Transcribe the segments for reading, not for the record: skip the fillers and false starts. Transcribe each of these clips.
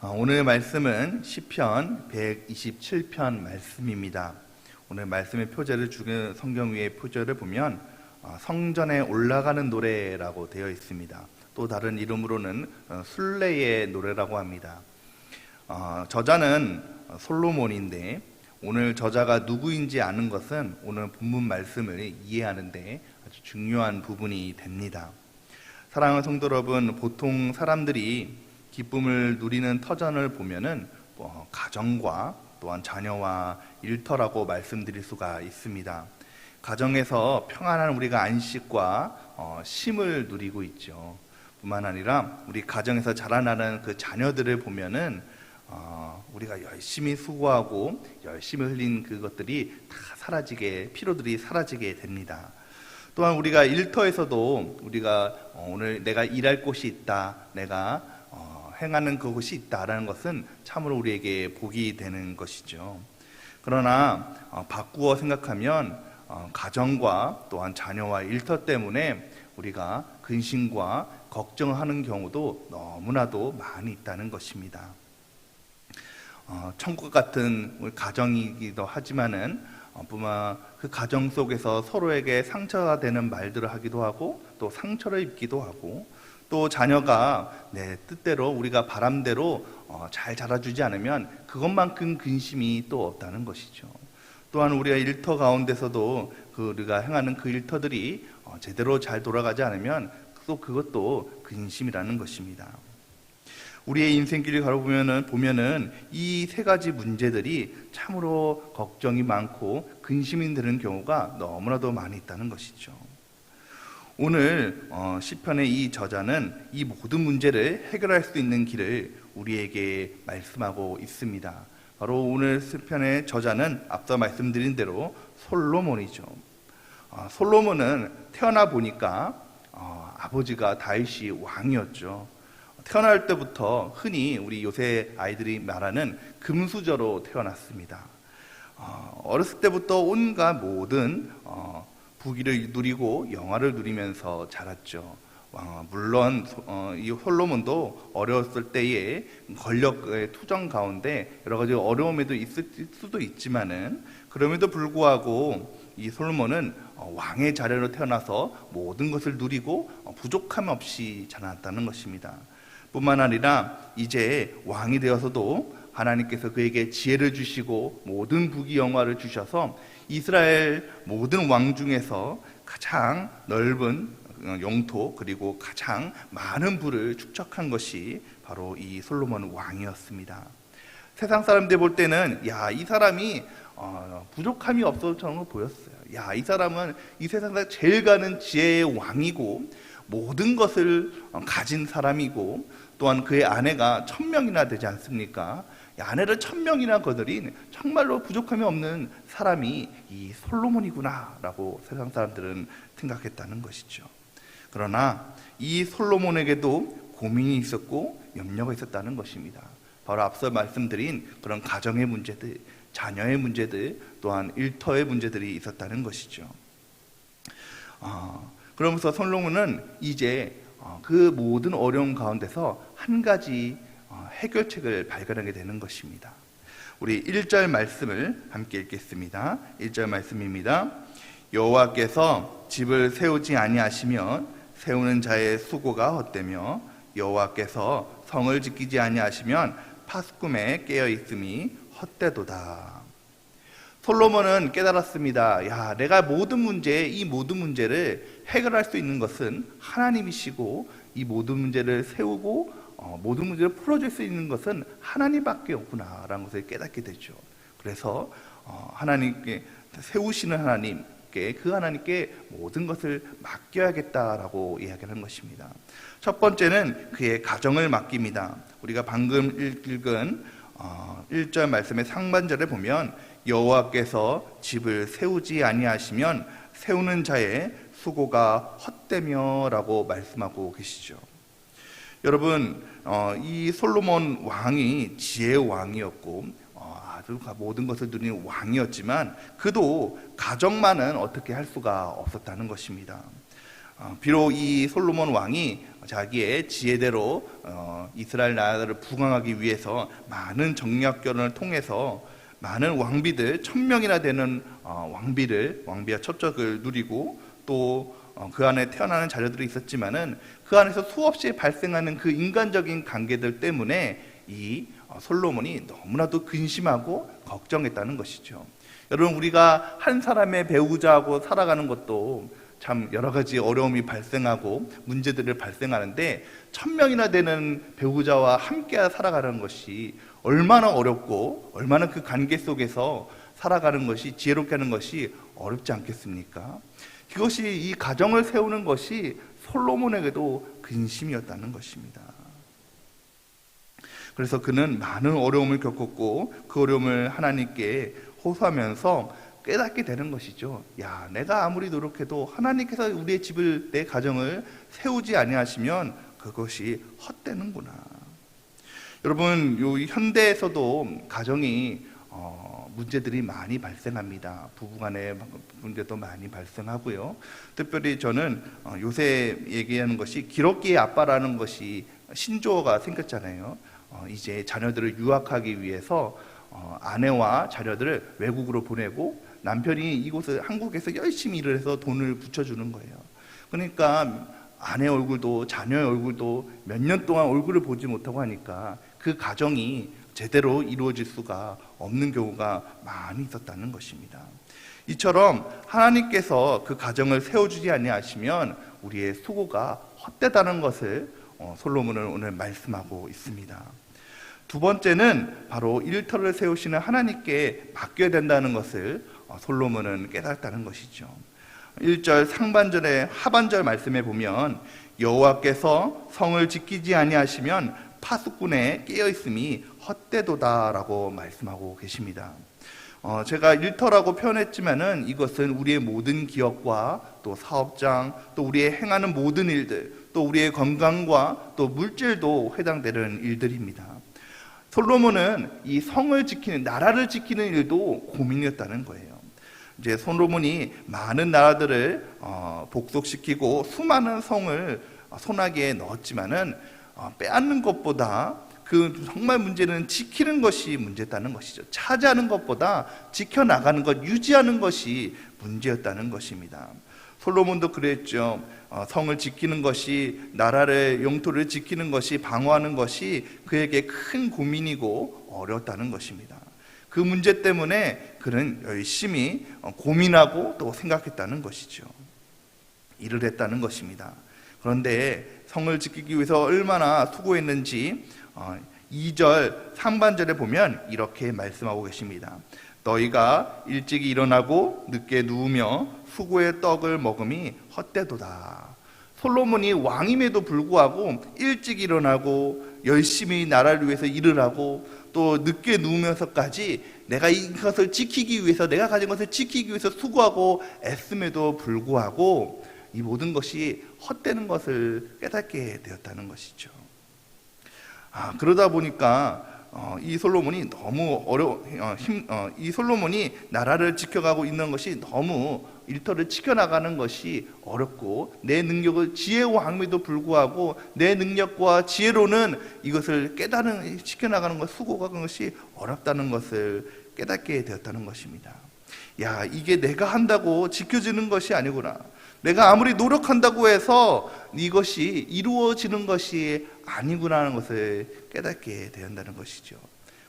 오늘 말씀은 시편 127편 말씀입니다. 오늘 말씀의 표제를 주는 성경 위의 표제를 보면 성전에 올라가는 노래라고 되어 있습니다. 또 다른 이름으로는 순례의 노래라고 합니다. 저자는 솔로몬인데 오늘 저자가 누구인지 아는 것은 오늘 본문 말씀을 이해하는 데 아주 중요한 부분이 됩니다. 사랑하는 성도 여러분, 보통 사람들이 기쁨을 누리는 터전을 보면은 가정과 또한 자녀와 일터라고 말씀드릴 수가 있습니다. 가정에서 평안한 우리가 안식과 쉼을 누리고 있죠. 뿐만 아니라 우리 가정에서 자라나는 그 자녀들을 보면은 우리가 열심히 수고하고 열심히 흘린 그것들이 다 사라지게, 피로들이 사라지게 됩니다. 또한 우리가 일터에서도 우리가 오늘 내가 일할 곳이 있다, 내가 행하는 그것이 있다라는 것은 참으로 우리에게 복이 되는 것이죠. 그러나 바꾸어 생각하면 가정과 또한 자녀와 일터 때문에 우리가 근심과 걱정하는 경우도 너무나도 많이 있다는 것입니다. 천국 같은 우리 가정이기도 하지만은 그 가정 속에서 서로에게 상처가 되는 말들을 하기도 하고 또 상처를 입기도 하고 또 자녀가 내 뜻대로 우리가 바람대로 잘 자라주지 않으면 그것만큼 근심이 또 없다는 것이죠. 또한 우리가 일터 가운데서도 우리가 행하는 그 일터들이 제대로 잘 돌아가지 않으면 또 그것도 근심이라는 것입니다. 우리의 인생길을 보면은 이 세 가지 문제들이 참으로 걱정이 많고 근심이 드는 경우가 너무나도 많이 있다는 것이죠. 오늘 시편의 이 저자는 이 모든 문제를 해결할 수 있는 길을 우리에게 말씀하고 있습니다. 바로 오늘 시편의 저자는 앞서 말씀드린 대로 솔로몬이죠. 솔로몬은 태어나 보니까 아버지가 다윗이 왕이었죠. 태어날 때부터 흔히 우리 요새 아이들이 말하는 금수저로 태어났습니다. 어렸을 때부터 온갖 모든 부귀를 누리고 영화를 누리면서 자랐죠. 물론 이 솔로몬도 어렸을 때에 권력의 투정 가운데 여러 가지 어려움에도 있을 수도 있지만은 그럼에도 불구하고 이 솔로몬은 왕의 자녀로 태어나서 모든 것을 누리고 부족함 없이 자랐다는 것입니다. 뿐만 아니라 이제 왕이 되어서도 하나님께서 그에게 지혜를 주시고 모든 부귀 영화를 주셔서 이스라엘 모든 왕 중에서 가장 넓은 영토 그리고 가장 많은 부를 축적한 것이 바로 이 솔로몬 왕이었습니다. 세상 사람들 볼 때는 이 사람이 부족함이 없어서 보였어요. 이 사람은 이 세상에서 제일 가는 지혜의 왕이고 모든 것을 가진 사람이고 또한 그의 아내가 1000명이나 되지 않습니까? 아내를 1000명이나 거느린 정말로 부족함이 없는 사람이 이 솔로몬이구나 라고 세상 사람들은 생각했다는 것이죠. 그러나 이 솔로몬에게도 고민이 있었고 염려가 있었다는 것입니다. 바로 앞서 말씀드린 그런 가정의 문제들, 자녀의 문제들, 또한 일터의 문제들이 있었다는 것이죠. 그러면서 솔로몬은 이제 그 모든 어려움 가운데서 한 가지 해결책을 발견하게 되는 것입니다. 우리 1절 말씀을 함께 읽겠습니다. 1절 말씀입니다. 여호와께서 집을 세우지 아니하시면 세우는 자의 수고가 헛되며 여호와께서 성을 지키지 아니하시면 파수꾼에 깨어 있음이 헛되도다. 솔로몬은 깨달았습니다. 내가 이 모든 문제를 해결할 수 있는 것은 하나님이시고 이 모든 문제를 세우고 모든 문제를 풀어줄 수 있는 것은 하나님밖에 없구나라는 것을 깨닫게 되죠. 그래서 하나님께 세우시는 하나님께 그 하나님께 모든 것을 맡겨야겠다라고 이야기하는 것입니다. 첫 번째는 그의 가정을 맡깁니다. 우리가 방금 읽은 1절 말씀의 상반절에 보면 여호와께서 집을 세우지 아니하시면 세우는 자의 수고가 헛되며 라고 말씀하고 계시죠. 여러분, 이 솔로몬 왕이 지혜의 왕이었고 아주 모든 것을 누리는 왕이었지만 그도 가정만은 어떻게 할 수가 없었다는 것입니다. 비록 이 솔로몬 왕이 자기의 지혜대로 이스라엘 나라를 부강하기 위해서 많은 정략 결혼을 통해서 많은 왕비들 1000명이나 되는 왕비와 첩적을 누리고 또 그 안에 태어나는 자녀들이 있었지만은 그 안에서 수없이 발생하는 그 인간적인 관계들 때문에 이 솔로몬이 너무나도 근심하고 걱정했다는 것이죠. 여러분, 우리가 한 사람의 배우자하고 살아가는 것도 참 여러 가지 어려움이 발생하고 문제들을 발생하는데 1000명이나 되는 배우자와 함께 살아가는 것이 얼마나 어렵고 얼마나 그 관계 속에서 살아가는 것이 지혜롭게 하는 것이 어렵지 않겠습니까? 그것이 이 가정을 세우는 것이 솔로몬에게도 근심이었다는 것입니다. 그래서 그는 많은 어려움을 겪었고 그 어려움을 하나님께 호소하면서 깨닫게 되는 것이죠. 야, 내가 아무리 노력해도 하나님께서 우리의 집을, 내 가정을 세우지 아니하시면 그것이 헛되는구나. 여러분, 요 현대에서도 가정이 문제들이 많이 발생합니다. 부부간의 문제도 많이 발생하고요. 특별히 저는 요새 얘기하는 것이 기러기의 아빠라는 것이 신조어가 생겼잖아요. 이제 자녀들을 유학하기 위해서 아내와 자녀들을 외국으로 보내고 남편이 이곳을 한국에서 열심히 일을 해서 돈을 붙여주는 거예요. 그러니까 아내 얼굴도 자녀의 얼굴도 몇 년 동안 얼굴을 보지 못하고 하니까 그 가정이 제대로 이루어질 수가 없는 경우가 많이 있었다는 것입니다. 이처럼 하나님께서 그 가정을 세워주지 아니하시면 우리의 수고가 헛되다는 것을 솔로몬은 오늘 말씀하고 있습니다. 두 번째는 바로 일터를 세우시는 하나님께 맡겨야 된다는 것을 솔로몬은 깨닫다는 것이죠. 1절 상반절의 하반절 말씀에 보면 여호와께서 성을 지키지 아니하시면 파수꾼에 깨어있음이 헛되도다라고 말씀하고 계십니다. 제가 일터라고 표현했지만은 이것은 우리의 모든 기업과 또 사업장, 또 우리의 행하는 모든 일들, 또 우리의 건강과 또 물질도 해당되는 일들입니다. 솔로몬은 이 성을 지키는, 나라를 지키는 일도 고민이었다는 거예요. 이제 솔로몬이 많은 나라들을 복속시키고 수많은 성을 손아귀에 넣었지만은 빼앗는 것보다 그 정말 문제는 지키는 것이 문제였다는 것이죠. 차지하는 것보다 지켜나가는 것, 유지하는 것이 문제였다는 것입니다. 솔로몬도 그랬죠. 성을 지키는 것이, 나라의 영토를 지키는 것이, 방어하는 것이 그에게 큰 고민이고 어려웠다는 것입니다. 그 문제 때문에 그는 열심히 고민하고 또 생각했다는 것이죠. 일을 했다는 것입니다. 그런데 성을 지키기 위해서 얼마나 수고했는지 2절 상반절에 보면 이렇게 말씀하고 계십니다. 너희가 일찍 일어나고 늦게 누우며 수고의 떡을 먹음이 헛되도다. 솔로몬이 왕임에도 불구하고 일찍 일어나고 열심히 나라를 위해서 일을 하고 또 늦게 누우면서까지 내가 이것을 지키기 위해서, 내가 가진 것을 지키기 위해서 수고하고 애씀에도 불구하고 이 모든 것이 헛되는 것을 깨닫게 되었다는 것이죠. 그러다 보니까 이 솔로몬이 너무 이 솔로몬이 나라를 지켜가고 있는 것이 너무 일터를 지켜나가는 것이 어렵고 내 능력을 지혜와 악미도 불구하고 내 능력과 지혜로는 이것을 지켜나가는 것, 수고가 그런 것이 어렵다는 것을 깨닫게 되었다는 것입니다. 야, 이게 내가 한다고 지켜지는 것이 아니구나. 내가 아무리 노력한다고 해서 이것이 이루어지는 것이 아니구나 하는 것을 깨닫게 된다는 것이죠.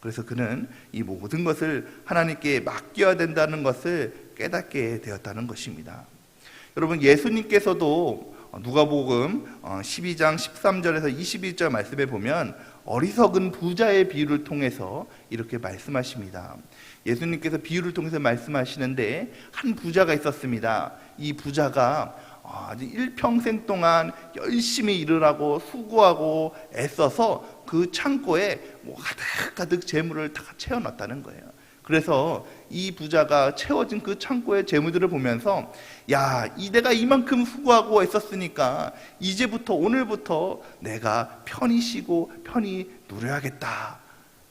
그래서 그는 이 모든 것을 하나님께 맡겨야 된다는 것을 깨닫게 되었다는 것입니다. 여러분, 예수님께서도 누가복음 12장 13절에서 21절 말씀에 보면 어리석은 부자의 비유를 통해서 이렇게 말씀하십니다. 예수님께서 비유를 통해서 말씀하시는데 한 부자가 있었습니다. 이 부자가 아주 일평생 동안 열심히 일을 하고 수고하고 애써서 그 창고에 가득가득 재물을 다 채워놨다는 거예요. 그래서 이 부자가 채워진 그 창고의 재물들을 보면서 야, 내가 이만큼 수고하고 애썼으니까 이제부터, 오늘부터 내가 편히 쉬고 편히 누려야겠다.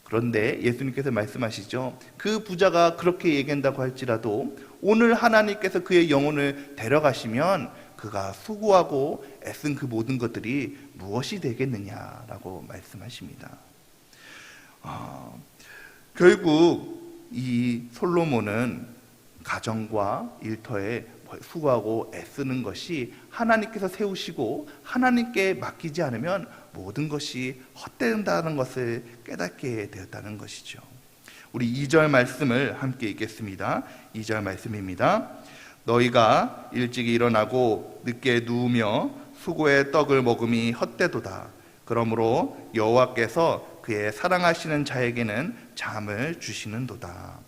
그런데 예수님께서 말씀하시죠. 그 부자가 그렇게 얘기한다고 할지라도 오늘 하나님께서 그의 영혼을 데려가시면 그가 수고하고 애쓴 그 모든 것들이 무엇이 되겠느냐라고 말씀하십니다. 결국 이 솔로몬은 가정과 일터에 수고하고 애쓰는 것이 하나님께서 세우시고 하나님께 맡기지 않으면 모든 것이 헛된다는 것을 깨닫게 되었다는 것이죠. 우리 2절 말씀을 함께 읽겠습니다. 2절 말씀입니다. 너희가 일찍 일어나고 늦게 누우며 수고의 떡을 먹음이 헛되도다. 그러므로 여호와께서 그의 사랑하시는 자에게는 잠을 주시는도다.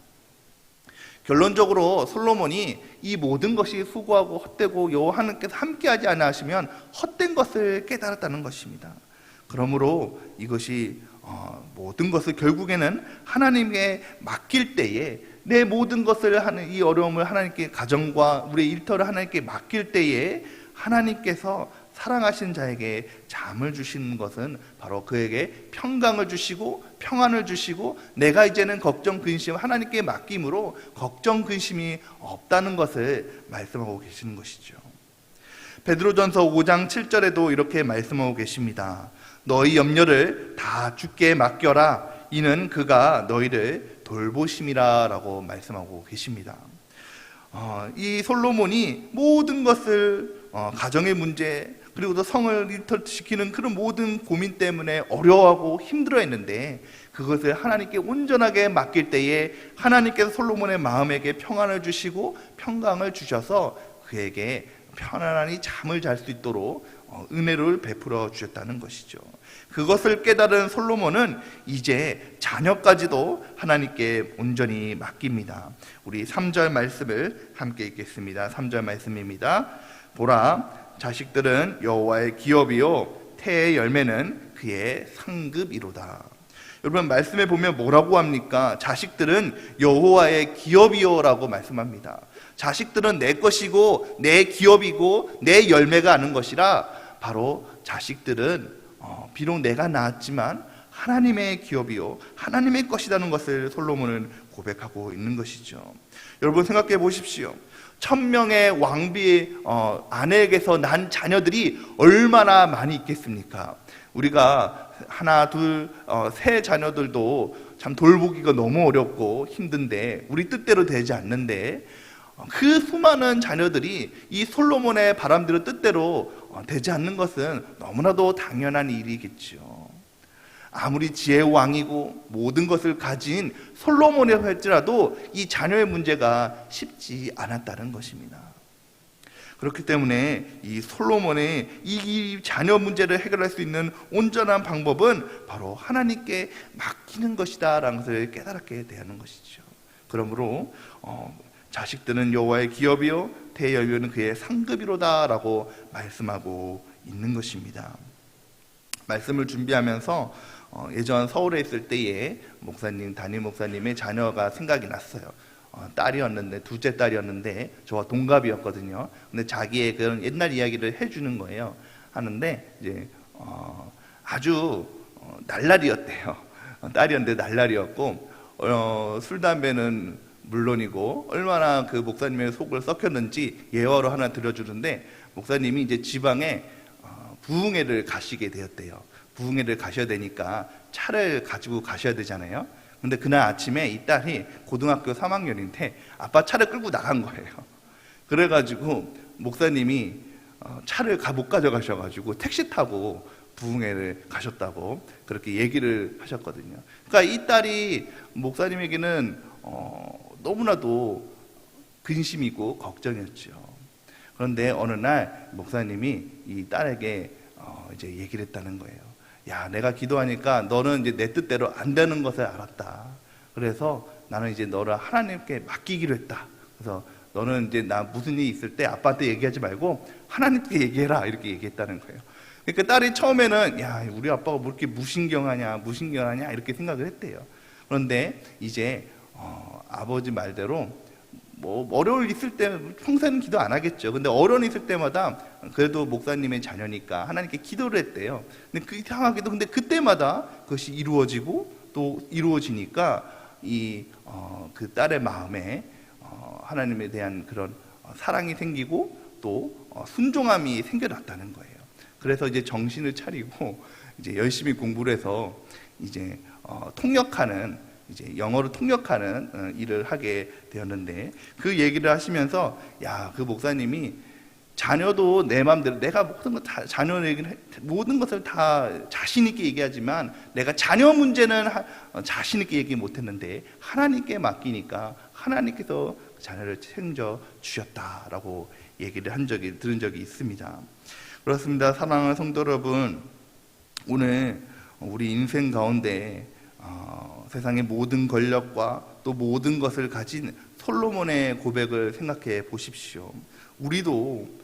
결론적으로 솔로몬이 이 모든 것이 수고하고 헛되고 여호와 하나님께서 함께하지 않아 하시면 헛된 것을 깨달았다는 것입니다. 그러므로 이것이 모든 것을 결국에는 하나님께 맡길 때에 내 모든 것을 하는 이 어려움을 하나님께 가정과 우리의 일터를 하나님께 맡길 때에 하나님께서 사랑하신 자에게 잠을 주시는 것은 바로 그에게 평강을 주시고 평안을 주시고 내가 이제는 걱정 근심 하나님께 맡김으로 걱정 근심이 없다는 것을 말씀하고 계시는 것이죠. 베드로전서 5장 7절에도 이렇게 말씀하고 계십니다. 너희 염려를 다 주께 맡겨라. 이는 그가 너희를 돌보심이라 라고 말씀하고 계십니다. 이 솔로몬이 모든 것을 가정의 문제 그리고 또 성을 일터시키는 그런 모든 고민 때문에 어려워하고 힘들어했는데 그것을 하나님께 온전하게 맡길 때에 하나님께서 솔로몬의 마음에게 평안을 주시고 평강을 주셔서 그에게 편안히 잠을 잘 수 있도록 은혜를 베풀어 주셨다는 것이죠. 그것을 깨달은 솔로몬은 이제 자녀까지도 하나님께 온전히 맡깁니다. 우리 3절 말씀을 함께 읽겠습니다. 3절 말씀입니다. 보라, 자식들은 여호와의 기업이요 태의 열매는 그의 상급이로다. 여러분 말씀에 보면 뭐라고 합니까? 자식들은 여호와의 기업이요라고 말씀합니다. 자식들은 내 것이고 내 기업이고 내 열매가 아는 것이라 바로 자식들은 비록 내가 낳았지만 하나님의 기업이요 하나님의 것이라는 것을 솔로몬은 고백하고 있는 것이죠. 여러분 생각해 보십시오. 1000명의 왕비 아내에게서 난 자녀들이 얼마나 많이 있겠습니까? 우리가 하나, 둘, 세 자녀들도 참 돌보기가 너무 어렵고 힘든데 우리 뜻대로 되지 않는데 그 수많은 자녀들이 이 솔로몬의 바람대로 뜻대로 되지 않는 것은 너무나도 당연한 일이겠죠. 아무리 지혜의 왕이고 모든 것을 가진 솔로몬이 할지라도 이 자녀의 문제가 쉽지 않았다는 것입니다. 그렇기 때문에 이 솔로몬의 이 자녀 문제를 해결할 수 있는 온전한 방법은 바로 하나님께 맡기는 것이다 라는 것을 깨달게 되는 것이죠. 그러므로 자식들은 여호와의 기업이요 태의 열매는 그의 상급이로다 라고 말씀하고 있는 것입니다. 말씀을 준비하면서 예전 서울에 있을 때에 담임 목사님의 자녀가 생각이 났어요. 딸이었는데 둘째 딸이었는데 저와 동갑이었거든요. 근데 자기의 그런 옛날 이야기를 해주는 거예요. 하는데 이제 아주 날라리였대요. 딸이었는데 날라리였고 술 담배는 물론이고 얼마나 그 목사님의 속을 썩혔는지 예화로 하나 들려주는데 목사님이 이제 지방에 부흥회를 가시게 되었대요. 부흥회를 가셔야 되니까 차를 가지고 가셔야 되잖아요. 근데 그날 아침에 이 딸이 고등학교 3학년인데 아빠 차를 끌고 나간 거예요. 그래가지고 목사님이 차를 못 가져가셔가지고 택시 타고 부흥회를 가셨다고 그렇게 얘기를 하셨거든요. 그러니까 이 딸이 목사님에게는 너무나도 근심이고 걱정이었죠. 그런데 어느 날 목사님이 이 딸에게 이제 얘기를 했다는 거예요. 야, 내가 기도하니까 너는 이제 내 뜻대로 안 되는 것을 알았다. 그래서 나는 이제 너를 하나님께 맡기기로 했다. 그래서 너는 이제 나 무슨 일이 있을 때 아빠한테 얘기하지 말고 하나님께 얘기해라. 이렇게 얘기했다는 거예요. 그러니까 딸이 처음에는 야, 우리 아빠가 뭐 이렇게 무신경하냐 이렇게 생각을 했대요. 그런데 이제 아버지 말대로 뭐 어려울 일 있을 때 평소에는 기도 안 하겠죠. 근데 어려운 일 있을 때마다 그래도 목사님의 자녀니까 하나님께 기도를 했대요. 근데 그 이상하게도 근데 그때마다 그것이 이루어지고 또 이루어지니까 그 딸의 마음에 하나님에 대한 그런 사랑이 생기고 또 순종함이 생겨났다는 거예요. 그래서 이제 정신을 차리고 이제 열심히 공부를 해서 이제 통역하는, 이제 영어로 통역하는 일을 하게 되었는데, 그 얘기를 하시면서 그 목사님이 자녀도 내 마음대로 내가 모든 것을 다 자신 있게 얘기하지만 내가 자녀 문제는 자신 있게 얘기 못했는데 하나님께 맡기니까 하나님께서 자녀를 챙겨 주셨다라고 얘기를 들은 적이 있습니다. 그렇습니다. 사랑하는 성도 여러분, 오늘 우리 인생 가운데 세상의 모든 권력과 또 모든 것을 가진 솔로몬의 고백을 생각해 보십시오. 우리도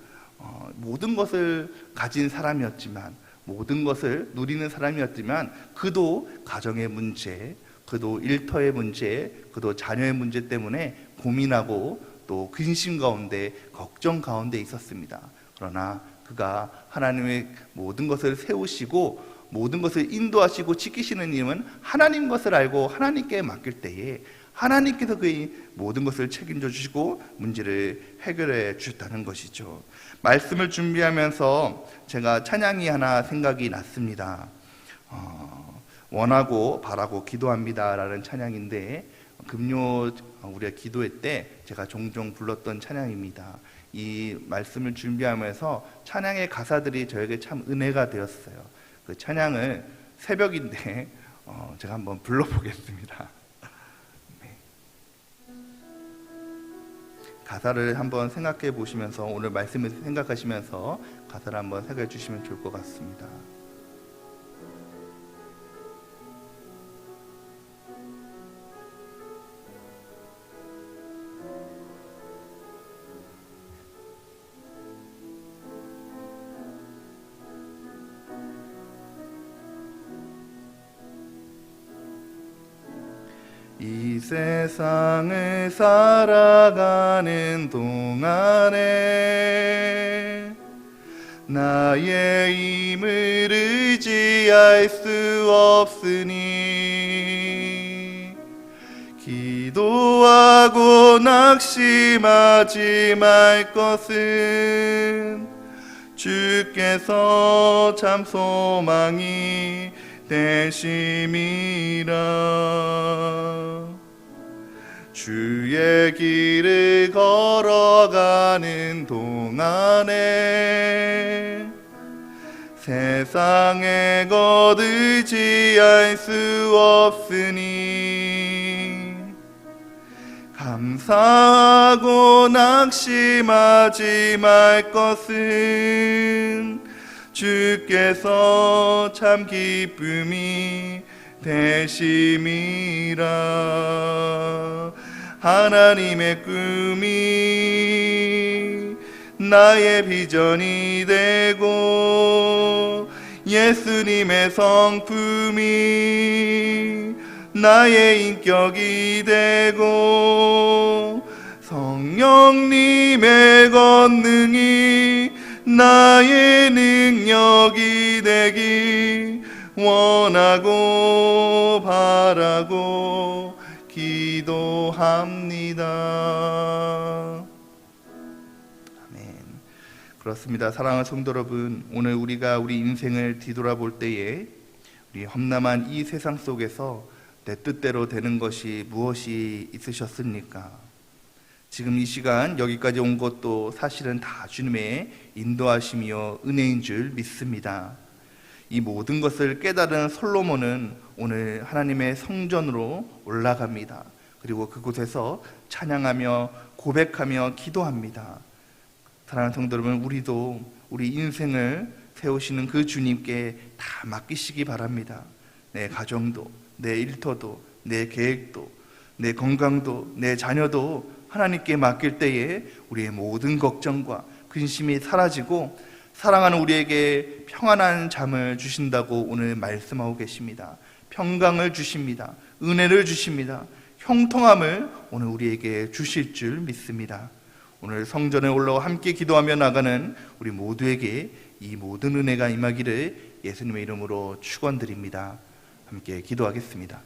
모든 것을 가진 사람이었지만, 모든 것을 누리는 사람이었지만, 그도 가정의 문제, 그도 일터의 문제, 그도 자녀의 문제 때문에 고민하고 또 근심 가운데, 걱정 가운데 있었습니다. 그러나 그가 하나님의 모든 것을 세우시고 모든 것을 인도하시고 지키시는 님은 하나님 것을 알고 하나님께 맡길 때에 하나님께서 그의 모든 것을 책임져 주시고 문제를 해결해 주셨다는 것이죠. 말씀을 준비하면서 제가 찬양이 하나 생각이 났습니다. 원하고 바라고 기도합니다 라는 찬양인데, 금요 우리가 기도회 때 제가 종종 불렀던 찬양입니다. 이 말씀을 준비하면서 찬양의 가사들이 저에게 참 은혜가 되었어요. 그 찬양을 새벽인데 제가 한번 불러보겠습니다. 가사를 한번 생각해 보시면서, 오늘 말씀을 생각하시면서 가사를 한번 생각해 주시면 좋을 것 같습니다. 이 세상을 살아가는 동안에 나의 힘을 의지할 수 없으니 기도하고 낙심하지 말 것은 주께서 참 소망이 되심이라. 주의 길을 걸어가는 동안에 세상의 것 의지할 수 없으니 감사하고 낙심하지 말 것은 주께서 참 기쁨이 되심이라. 하나님의 꿈이 나의 비전이 되고 예수님의 성품이 나의 인격이 되고 성령님의 권능이 나의 능력이 되기 원하고 바라고 기도합니다. 아멘. 그렇습니다. 사랑하는 성도 여러분, 오늘 우리가 우리 인생을 뒤돌아볼 때에 우리 험난한 이 세상 속에서 내 뜻대로 되는 것이 무엇이 있으셨습니까? 지금 이 시간 여기까지 온 것도 사실은 다 주님의 인도하심이요 은혜인 줄 믿습니다. 이 모든 것을 깨달은 솔로몬은 오늘 하나님의 성전으로 올라갑니다. 그리고 그곳에서 찬양하며 고백하며 기도합니다. 사랑하는 성도 여러분, 우리도 우리 인생을 세우시는 그 주님께 다 맡기시기 바랍니다. 내 가정도, 내 일터도, 내 계획도, 내 건강도, 내 자녀도 하나님께 맡길 때에 우리의 모든 걱정과 근심이 사라지고 사랑하는 우리에게 평안한 잠을 주신다고 오늘 말씀하고 계십니다. 평강을 주십니다. 은혜를 주십니다. 형통함을 오늘 우리에게 주실 줄 믿습니다. 오늘 성전에 올라와 함께 기도하며 나가는 우리 모두에게 이 모든 은혜가 임하기를 예수님의 이름으로 축원드립니다. 함께 기도하겠습니다.